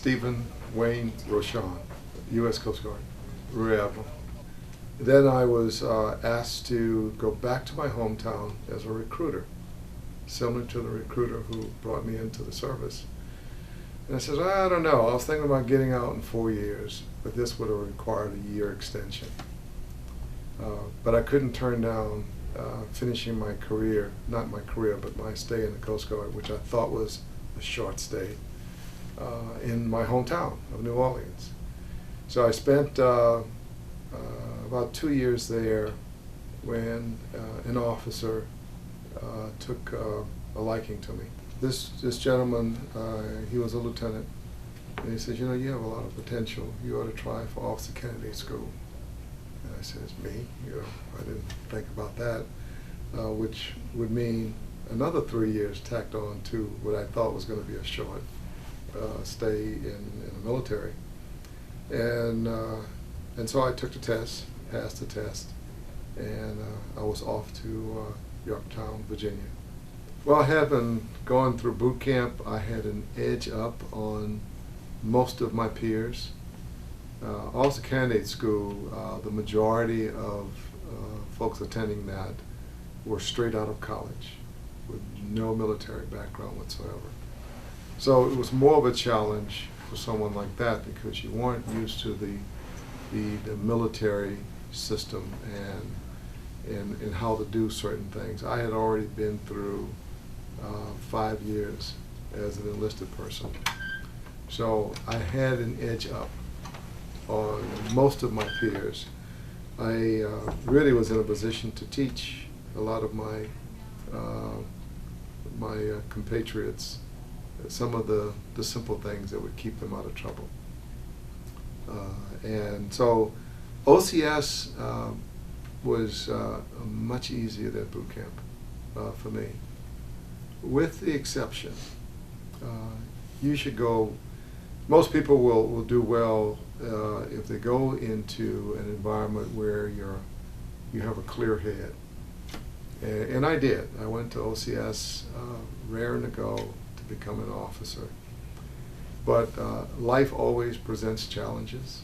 Stephen Wayne Rochon, U.S. Coast Guard, Rear Admiral. Then I was asked to go back to my hometown as a recruiter, similar to the recruiter who brought me into the service. And I said, I don't know, I was thinking about getting out in 4 years, but this would have required a year extension. But I couldn't turn down finishing my career, not my career, but my stay in the Coast Guard, which I thought was a short stay, in my hometown of New Orleans. So I spent about 2 years there when an officer took a liking to me. This gentleman, he was a lieutenant, and he said, you know, you have a lot of potential. You ought to try for officer candidate school. And I said, me? You know, I didn't think about that, which would mean another 3 years tacked on to what I thought was going to be a short stay in the military. And so I took the test, passed the test, and I was off to Yorktown, Virginia. Well, I had been going through boot camp. I had an edge up on most of my peers. Officer candidate school, the majority of folks attending that were straight out of college with no military background whatsoever. So it was more of a challenge for someone like that because you weren't used to the military system and how to do certain things. I had already been through 5 years as an enlisted person. So I had an edge up on most of my peers. I really was in a position to teach a lot of my compatriots some of the simple things that would keep them out of trouble. And so OCS was much easier than boot camp for me, with the exception, you should go, most people will do well if they go into an environment where you have a clear head. And I did. I went to OCS, raring to go to become an officer. But life always presents challenges.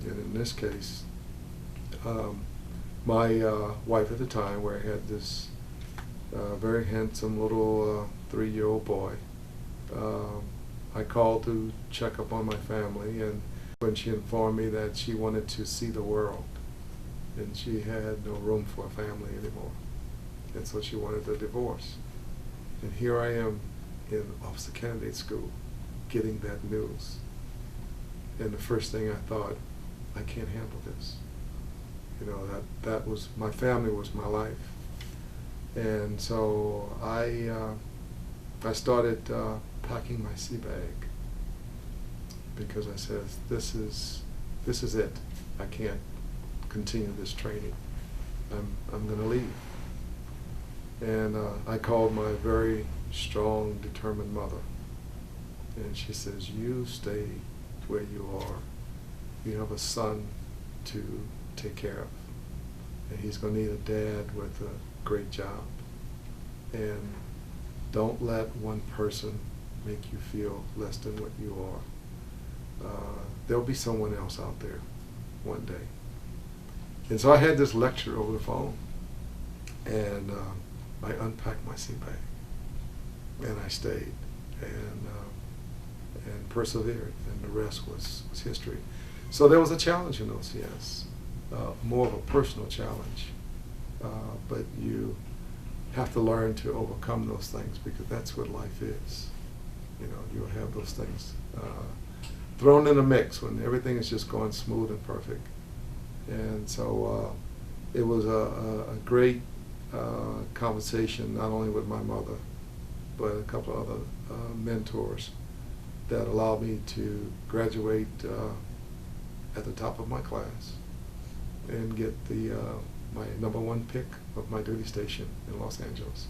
And in this case, my wife at the time, where I had this very handsome little 3-year-old boy, I called to check up on my family, and when she informed me that she wanted to see the world, and she had no room for a family anymore, and so she wanted a divorce. And here I am in officer candidate school getting that news. And the first thing I thought, I can't handle this. You know, that was, my family was my life. And so I started packing my sea bag, because I said, this is it. I can't continue this training. I'm going to leave. And I called my very strong, determined mother, and she says, you stay where you are. You have a son to take care of, and he's going to need a dad with a great job. And don't let one person make you feel less than what you are. There'll be someone else out there one day. And so I had this lecture over the phone, and I unpacked my sea bag, and I stayed, and persevered, and the rest was history. So there was a challenge in OCS, more of a personal challenge, but you have to learn to overcome those things, because that's what life is. You know, you'll have those things thrown in the mix when everything is just going smooth and perfect. And so it was a great conversation, not only with my mother, but a couple of other mentors that allowed me to graduate at the top of my class and get the my #1 pick of my duty station in Los Angeles.